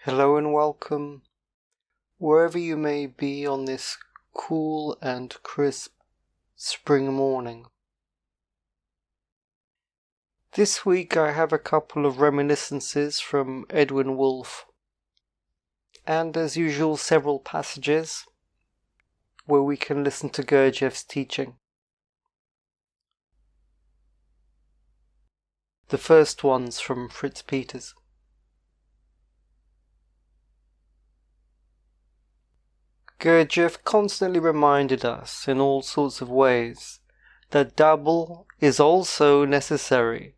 Hello and welcome, wherever you may be on this cool and crisp spring morning. This week I have a couple of reminiscences from Edwin Wolfe, and as usual several passages where we can listen to Gurdjieff's teaching. The first one's from Fritz Peters. Gurdjieff constantly reminded us in all sorts of ways that dabble is also necessary,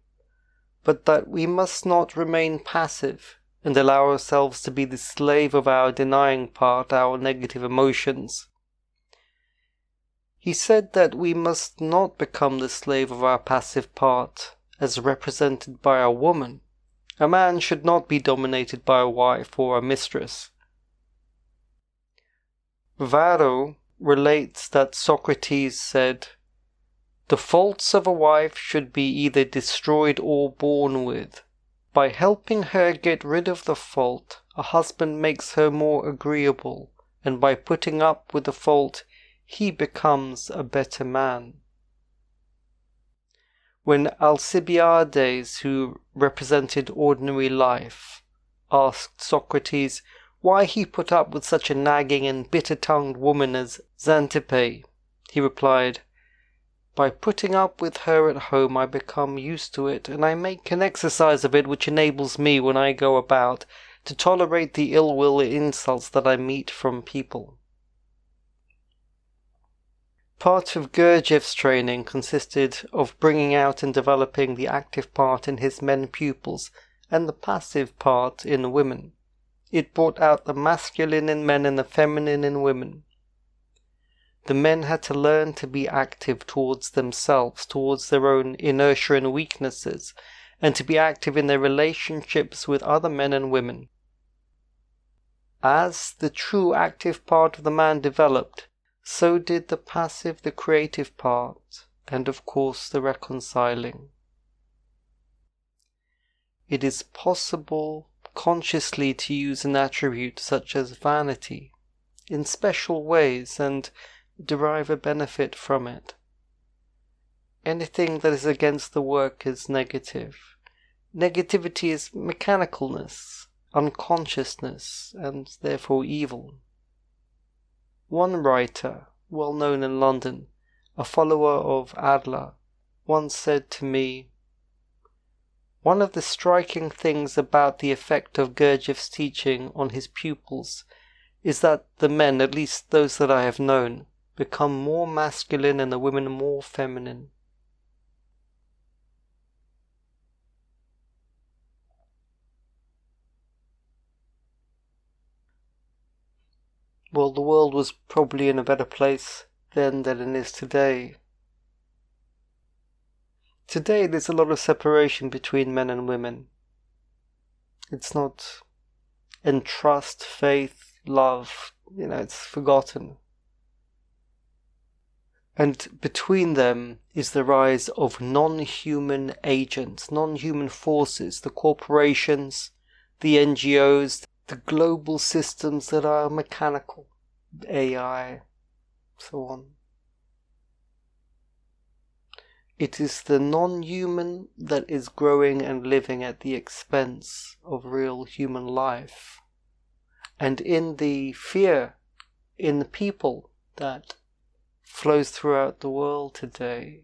but that we must not remain passive and allow ourselves to be the slave of our denying part, our negative emotions. He said that we must not become the slave of our passive part, as represented by a woman. A man should not be dominated by a wife or a mistress. Varro relates that Socrates said, "The faults of a wife should be either destroyed or borne with. By helping her get rid of the fault, a husband makes her more agreeable, and by putting up with the fault, he becomes a better man." When Alcibiades, who represented ordinary life, asked Socrates why he put up with such a nagging and bitter-tongued woman as Xantippe, he replied, "By putting up with her at home I become used to it, and I make an exercise of it which enables me, when I go about, to tolerate the ill-will and insults that I meet from people." Part of Gurdjieff's training consisted of bringing out and developing the active part in his men pupils and the passive part in women. It brought out the masculine in men and the feminine in women. The men had to learn to be active towards themselves, towards their own inertia and weaknesses, and to be active in their relationships with other men and women. As the true active part of the man developed, so did the passive, the creative part, and of course the reconciling. It is possible consciously to use an attribute such as vanity in special ways and derive a benefit from it. Anything that is against the work is negative. Negativity is mechanicalness, unconsciousness, and therefore evil. One writer, well known in London, a follower of Adler, once said to me, "One of the striking things about the effect of Gurdjieff's teaching on his pupils is that the men, at least those that I have known, become more masculine and the women more feminine." Well, the world was probably in a better place then than it is today. Today there's a lot of separation between men and women. It's not entrust, faith, love, it's forgotten. And between them is the rise of non-human agents, non-human forces, the corporations, the NGOs, the global systems that are mechanical, AI, so on. It is the non-human that is growing and living at the expense of real human life. And in the fear in the people that flows throughout the world today.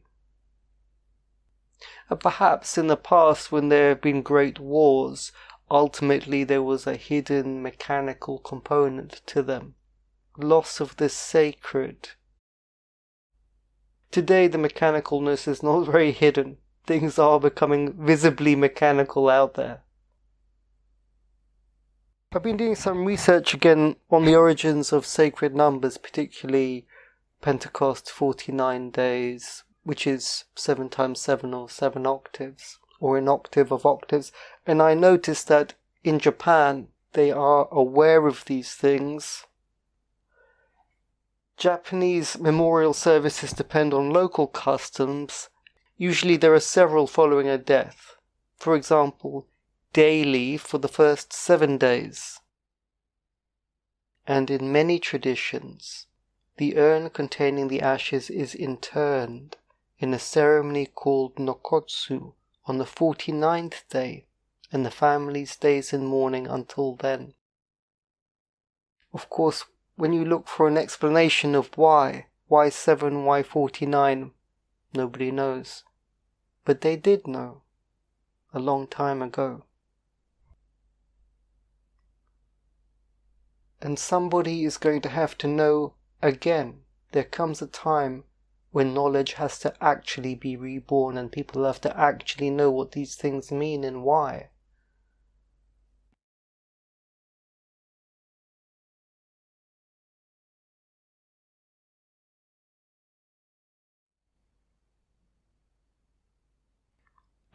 And perhaps in the past, when there have been great wars, ultimately there was a hidden mechanical component to them. Loss of the sacred. Today the mechanicalness is not very hidden. Things are becoming visibly mechanical out there. I've been doing some research again on the origins of sacred numbers, particularly Pentecost 49 days, which is 7 times 7 or 7 octaves, or an octave of octaves, and I noticed that in Japan they are aware of these things. Japanese memorial services depend on local customs. Usually there are several following a death. For example, daily for the first 7 days, and in many traditions, the urn containing the ashes is interned in a ceremony called Nokotsu on the 49th day, and the family stays in mourning until then. Of course, when you look for an explanation of why 7, why 49, nobody knows. But they did know, a long time ago. And somebody is going to have to know again. There comes a time when knowledge has to actually be reborn and people have to actually know what these things mean and why.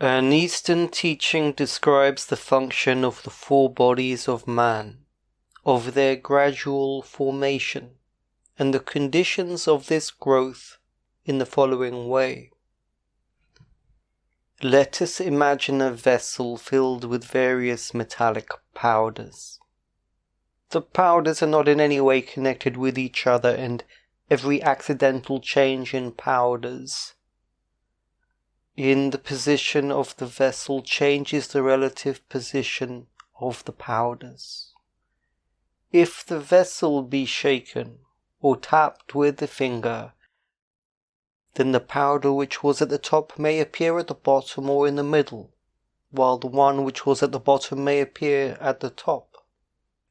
An Eastern teaching describes the function of the four bodies of man, of their gradual formation, and the conditions of this growth in the following way. Let us imagine a vessel filled with various metallic powders. The powders are not in any way connected with each other, and every accidental change in powders in the position of the vessel changes the relative position of the powders. If the vessel be shaken or tapped with the finger, then the powder which was at the top may appear at the bottom or in the middle, while the one which was at the bottom may appear at the top.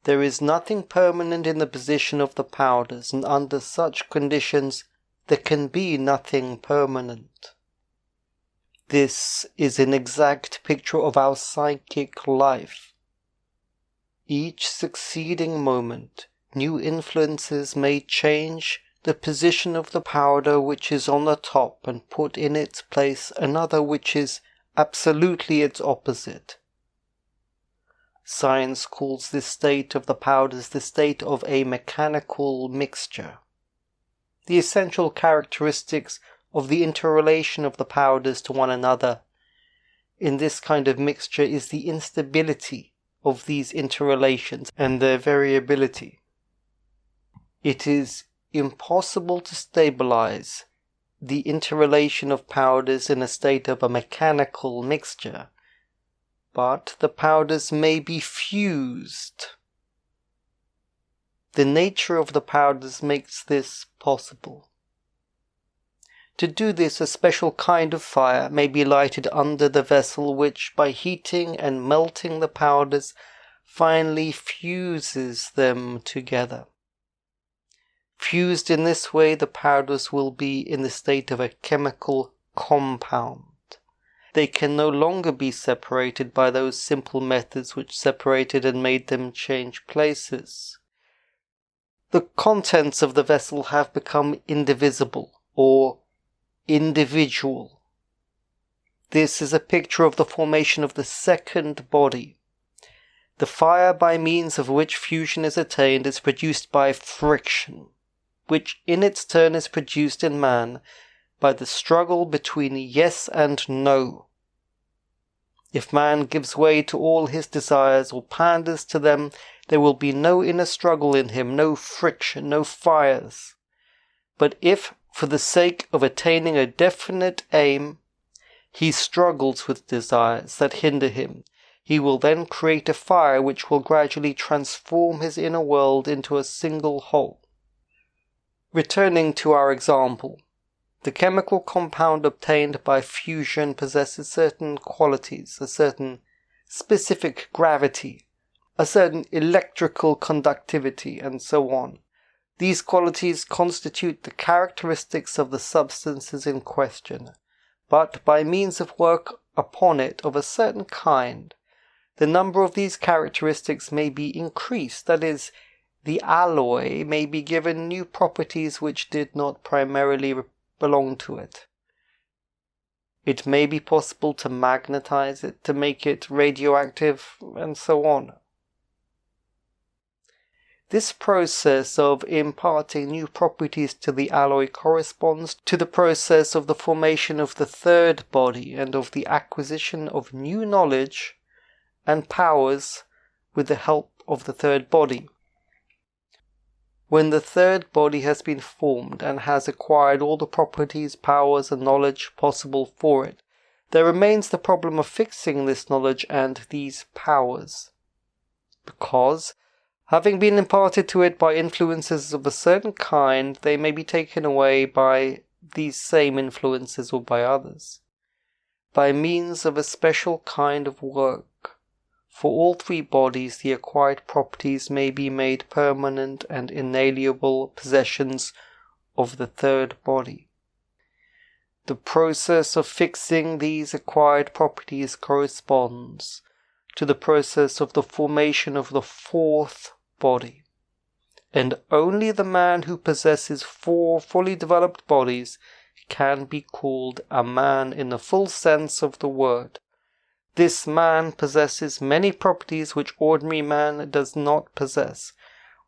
There is nothing permanent in the position of the powders, and under such conditions there can be nothing permanent. This is an exact picture of our psychic life. Each succeeding moment, new influences may change the position of the powder which is on the top and put in its place another which is absolutely its opposite. Science calls this state of the powders the state of a mechanical mixture. The essential characteristics of the interrelation of the powders to one another in this kind of mixture is the instability of these interrelations and their variability. It is impossible to stabilize the interrelation of powders in a state of a mechanical mixture, but the powders may be fused. The nature of the powders makes this possible. To do this, a special kind of fire may be lighted under the vessel which, by heating and melting the powders, finally fuses them together. Fused in this way, the powders will be in the state of a chemical compound. They can no longer be separated by those simple methods which separated and made them change places. The contents of the vessel have become indivisible, or individual. This is a picture of the formation of the second body. The fire by means of which fusion is attained is produced by friction, which in its turn is produced in man by the struggle between yes and no. If man gives way to all his desires or panders to them, there will be no inner struggle in him, no friction, no fires. But if, for the sake of attaining a definite aim, he struggles with desires that hinder him, he will then create a fire which will gradually transform his inner world into a single whole. Returning to our example, the chemical compound obtained by fusion possesses certain qualities, a certain specific gravity, a certain electrical conductivity, and so on. These qualities constitute the characteristics of the substances in question, but by means of work upon it of a certain kind, the number of these characteristics may be increased, that is, the alloy may be given new properties which did not primarily belong to it. It may be possible to magnetize it, to make it radioactive, and so on. This process of imparting new properties to the alloy corresponds to the process of the formation of the third body and of the acquisition of new knowledge and powers with the help of the third body. When the third body has been formed and has acquired all the properties, powers, and knowledge possible for it, there remains the problem of fixing this knowledge and these powers. Because, having been imparted to it by influences of a certain kind, they may be taken away by these same influences or by others, by means of a special kind of work. For all three bodies, the acquired properties may be made permanent and inalienable possessions of the third body. The process of fixing these acquired properties corresponds to the process of the formation of the fourth body, and only the man who possesses 4 fully developed bodies can be called a man in the full sense of the word. This man possesses many properties which ordinary man does not possess.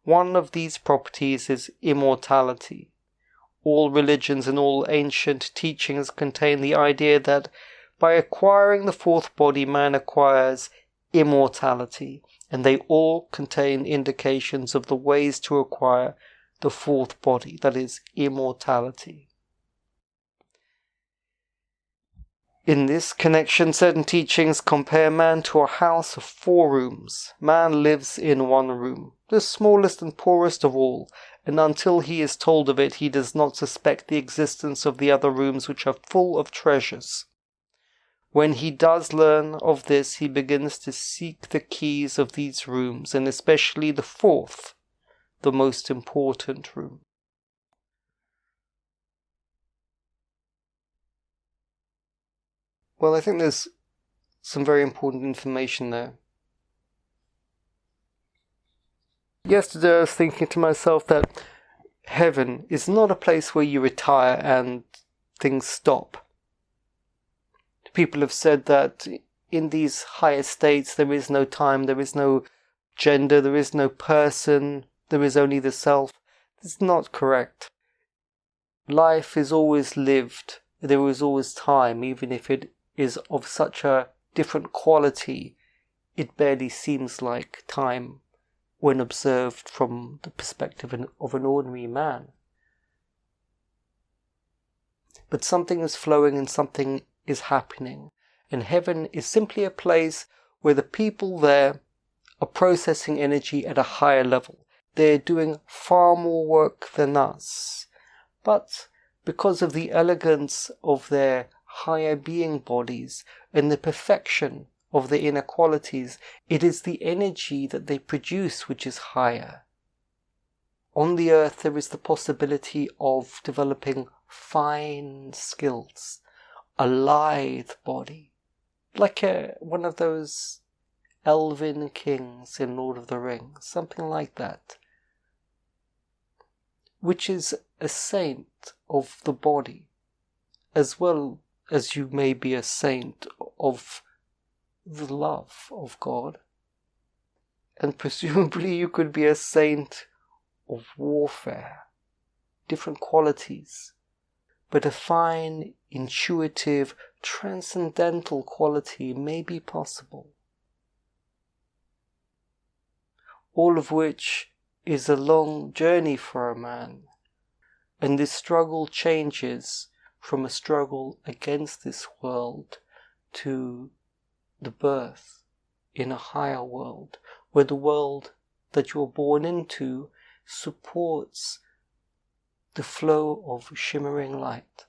One of these properties is immortality. All religions and all ancient teachings contain the idea that by acquiring the fourth body man acquires immortality, and they all contain indications of the ways to acquire the fourth body, that is, immortality. In this connection, certain teachings compare man to a house of 4 rooms. Man lives in one room, the smallest and poorest of all, and until he is told of it, he does not suspect the existence of the other rooms which are full of treasures. When he does learn of this, he begins to seek the keys of these rooms, and especially the 4th, the most important room. Well, I think there's some very important information there. Yesterday I was thinking to myself that heaven is not a place where you retire and things stop. People have said that in these higher states there is no time, there is no gender, there is no person, there is only the self. It's not correct. Life is always lived, there is always time, even if it is of such a different quality, it barely seems like time when observed from the perspective of an ordinary man. But something is flowing and something is happening, and heaven is simply a place where the people there are processing energy at a higher level. They're doing far more work than us, but because of the elegance of their higher being bodies and the perfection of their inner qualities, it is the energy that they produce which is higher. On the earth there is the possibility of developing fine skills, a lithe body, like one of those elven kings in Lord of the Rings, something like that, which is a saint of the body, as well as you may be a saint of the love of God. And presumably you could be a saint of warfare, different qualities, but a fine, intuitive, transcendental quality may be possible. All of which is a long journey for a man, and this struggle changes from a struggle against this world to the birth in a higher world, where the world that you're born into supports the flow of shimmering light,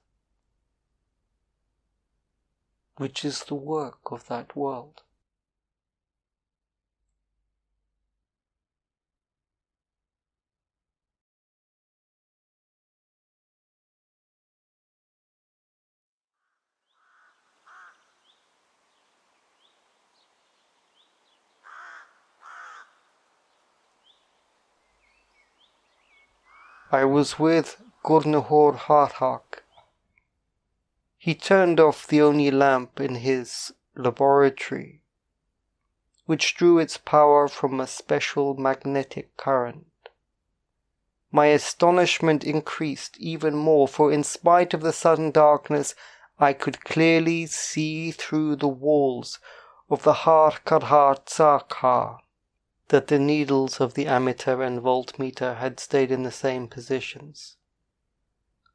which is the work of that world. I was with Gurdjieff. He turned off the only lamp in his laboratory, which drew its power from a special magnetic current. My astonishment increased even more, for in spite of the sudden darkness, I could clearly see through the walls of the Har Kadhar Tsakha. that the needles of the ammeter and voltmeter had stayed in the same positions.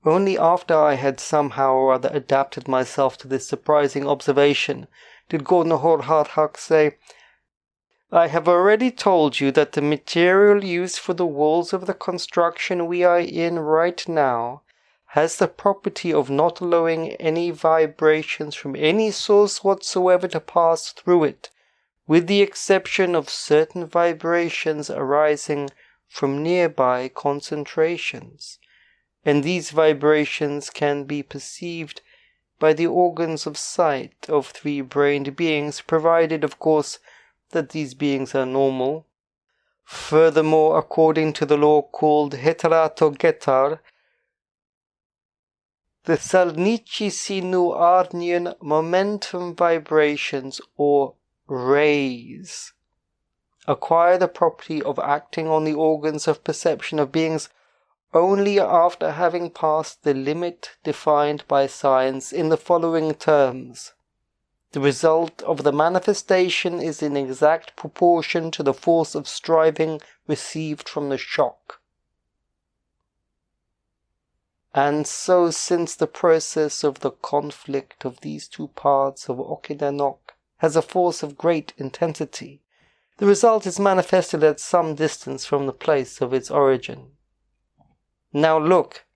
Only after I had somehow or other adapted myself to this surprising observation did Gurdjieff Hardhack say, "I have already told you that the material used for the walls of the construction we are in right now has the property of not allowing any vibrations from any source whatsoever to pass through it, with the exception of certain vibrations arising from nearby concentrations, and these vibrations can be perceived by the organs of sight of three-brained beings, provided, of course, that these beings are normal. Furthermore, according to the law called heteratogetar, the Salnicci-Sinuarnian momentum vibrations, or rays, acquire the property of acting on the organs of perception of beings only after having passed the limit defined by science in the following terms. The result of the manifestation is in exact proportion to the force of striving received from the shock. And so, since the process of the conflict of these two parts of Okeanok has a force of great intensity, the result is manifested at some distance from the place of its origin. Now look!"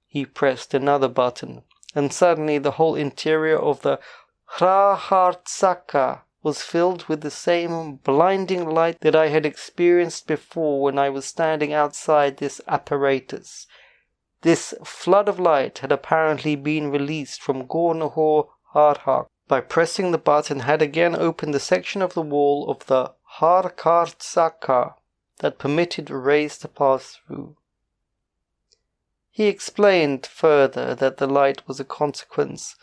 He pressed another button, and suddenly the whole interior of the Hrahartsaka was filled with the same blinding light that I had experienced before when I was standing outside this apparatus. This flood of light had apparently been released from Gurdjieff Hardhack by pressing the button had again opened the section of the wall of the Hrahartsaka that permitted rays to pass through. He explained further that the light was a consequence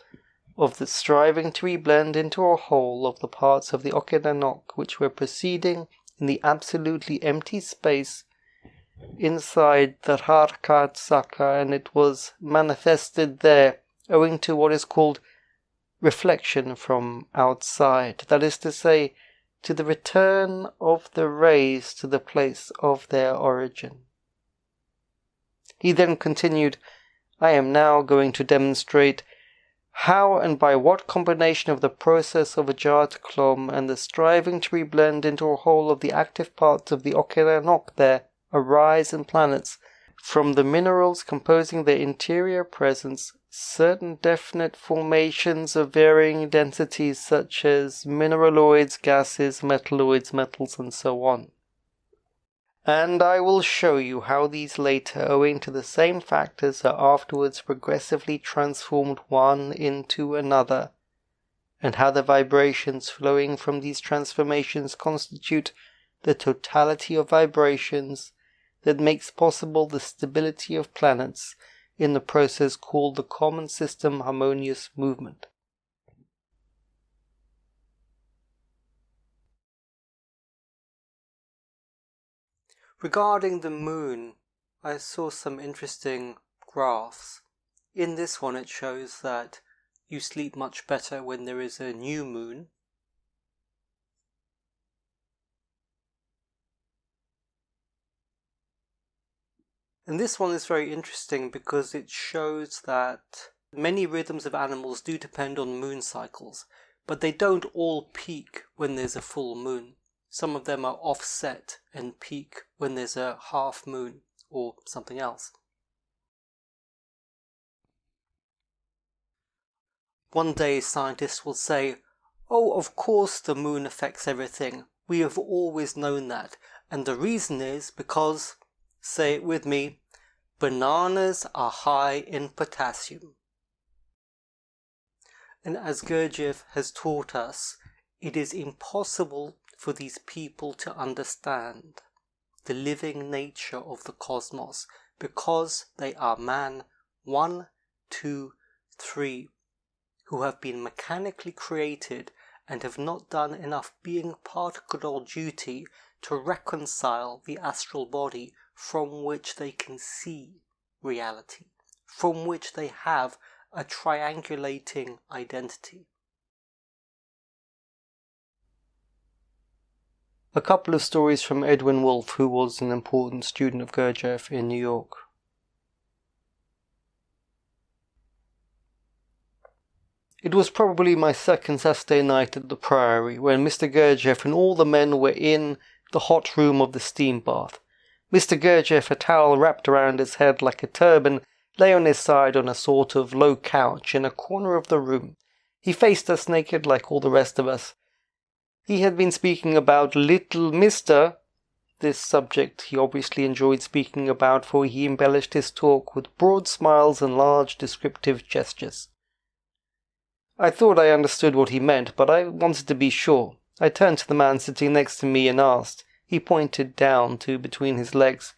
of the striving to reblend into a whole of the parts of the Okeanok which were proceeding in the absolutely empty space inside the Hrahartsaka, and it was manifested there owing to what is called reflection from outside, that is to say, to the return of the rays to the place of their origin. He then continued, "I am now going to demonstrate how and by what combination of the process of Ajat-Klom and the striving to reblend into a whole of the active parts of the Okeanok there arise in planets from the minerals composing their interior presence certain definite formations of varying densities such as mineraloids, gases, metalloids, metals, and so on. And I will show you how these later, owing to the same factors, are afterwards progressively transformed one into another, and how the vibrations flowing from these transformations constitute the totality of vibrations that makes possible the stability of planets in the process called the common system harmonious movement. Regarding the moon, I saw some interesting graphs. In this one it shows that you sleep much better when there is a new moon. And this one is very interesting because it shows that many rhythms of animals do depend on moon cycles, but they don't all peak when there's a full moon. Some of them are offset and peak when there's a half moon or something else. One day scientists will say, "Oh, of course the moon affects everything. We have always known that. And the reason is because," say it with me, "bananas are high in potassium." And as Gurdjieff has taught us, it is impossible for these people to understand the living nature of the cosmos because they are man 1, 2, 3, who have been mechanically created and have not done enough being particle duty to reconcile the astral body from which they can see reality, from which they have a triangulating identity. A couple of stories from Edwin Wolfe, who was an important student of Gurdjieff in New York. It was probably my second Saturday night at the Priory when Mr. Gurdjieff and all the men were in the hot room of the steam bath. Mr. Gurdjieff, a towel wrapped around his head like a turban, lay on his side on a sort of low couch in a corner of the room. He faced us naked like all the rest of us. He had been speaking about little Mr. This subject he obviously enjoyed speaking about, for he embellished his talk with broad smiles and large descriptive gestures. I thought I understood what he meant, but I wanted to be sure. I turned to the man sitting next to me and asked. He pointed down to between his legs.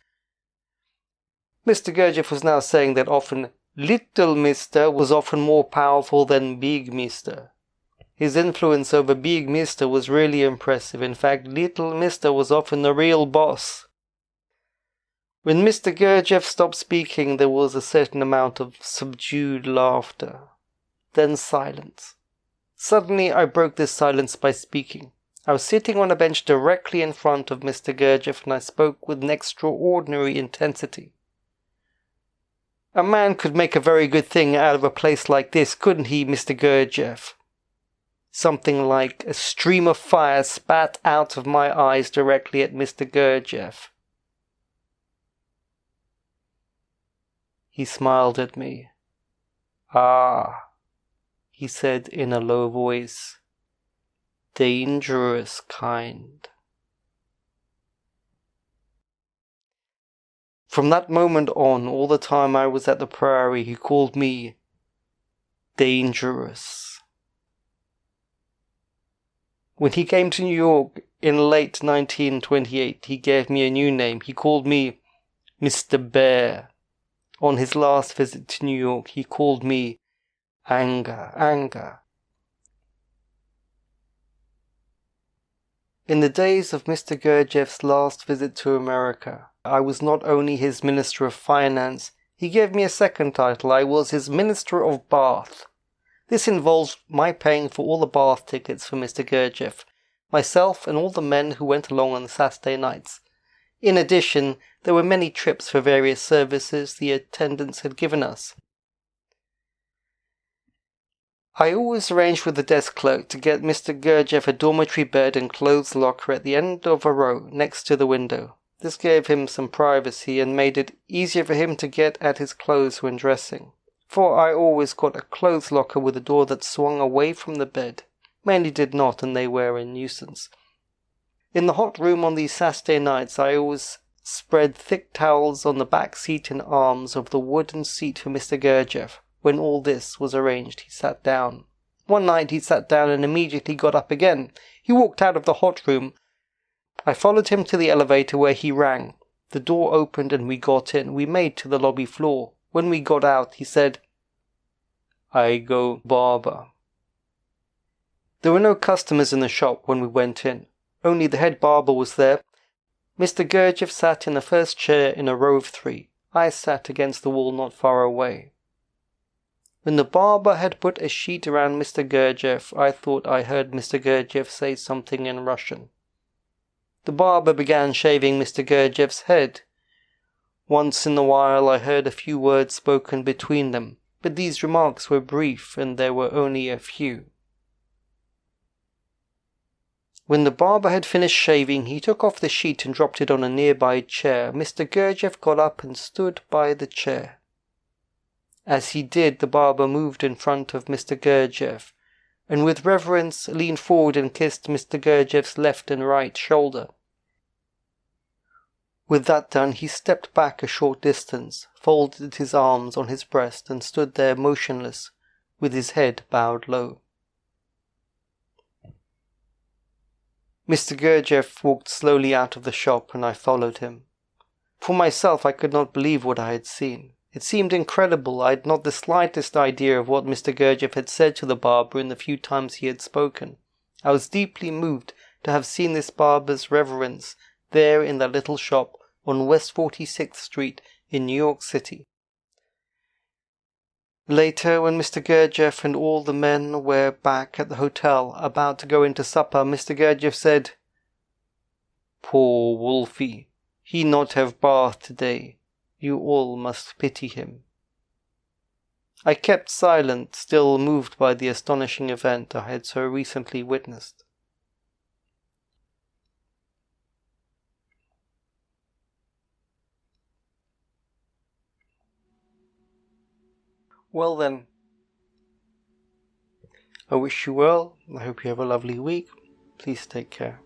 Mr. Gurdjieff was now saying that often little Mr. was often more powerful than big Mr. His influence over big Mr. was really impressive. In fact, little Mr. was often the real boss. When Mr. Gurdjieff stopped speaking, there was a certain amount of subdued laughter. Then silence. Suddenly I broke this silence by speaking. I was sitting on a bench directly in front of Mr. Gurdjieff, and I spoke with an extraordinary intensity. A man could make a very good thing out of a place like this, couldn't he, Mr. Gurdjieff? Something like a stream of fire spat out of my eyes directly at Mr. Gurdjieff. He smiled at me. "Ah," he said in a low voice, "dangerous kind." From that moment on, all the time I was at the Priory, he called me dangerous. When he came to New York in late 1928, he gave me a new name. He called me Mr. Bear. On his last visit to New York, he called me Anger. In the days of Mr. Gurdjieff's last visit to America, I was not only his Minister of Finance, he gave me a second title. I was his Minister of Bath. This involved my paying for all the bath tickets for Mr. Gurdjieff, myself and all the men who went along on the Saturday nights. In addition, there were many trips for various services the attendants had given us. I always arranged with the desk clerk to get Mr. Gurdjieff a dormitory bed and clothes locker at the end of a row next to the window. This gave him some privacy and made it easier for him to get at his clothes when dressing. For I always got a clothes locker with a door that swung away from the bed. Many did not, and they were a nuisance. In the hot room on these Saturday nights, I always spread thick towels on the back seat and arms of the wooden seat for Mr. Gurdjieff. When all this was arranged, he sat down. One night he sat down and immediately got up again. He walked out of the hot room. I followed him to the elevator where he rang. The door opened and we got in. We made to the lobby floor. When we got out, he said, "I go barber." There were no customers in the shop when we went in. Only the head barber was there. Mr. Gurdjieff sat in the first chair in a row of 3. I sat against the wall not far away. When the barber had put a sheet around Mr. Gurdjieff, I thought I heard Mr. Gurdjieff say something in Russian. The barber began shaving Mr. Gurdjieff's head. Once in a while I heard a few words spoken between them, but these remarks were brief and there were only a few. When the barber had finished shaving, he took off the sheet and dropped it on a nearby chair. Mr. Gurdjieff got up and stood by the chair. As he did, the barber moved in front of Mr. Gurdjieff, and with reverence leaned forward and kissed Mr. Gurdjieff's left and right shoulder. With that done, he stepped back a short distance, folded his arms on his breast, and stood there motionless, with his head bowed low. Mr. Gurdjieff walked slowly out of the shop, and I followed him. For myself, I could not believe what I had seen. It seemed incredible. I had not the slightest idea of what Mr. Gurdjieff had said to the barber in the few times he had spoken. I was deeply moved to have seen this barber's reverence there in that little shop on West 46th Street in New York City. Later, when Mr. Gurdjieff and all the men were back at the hotel about to go into supper, Mr. Gurdjieff said, Poor Wolfe, he not have bath today, you all must pity him. I kept silent, still moved by the astonishing event I had so recently witnessed. Well then, I wish you well. I hope you have a lovely week. Please take care.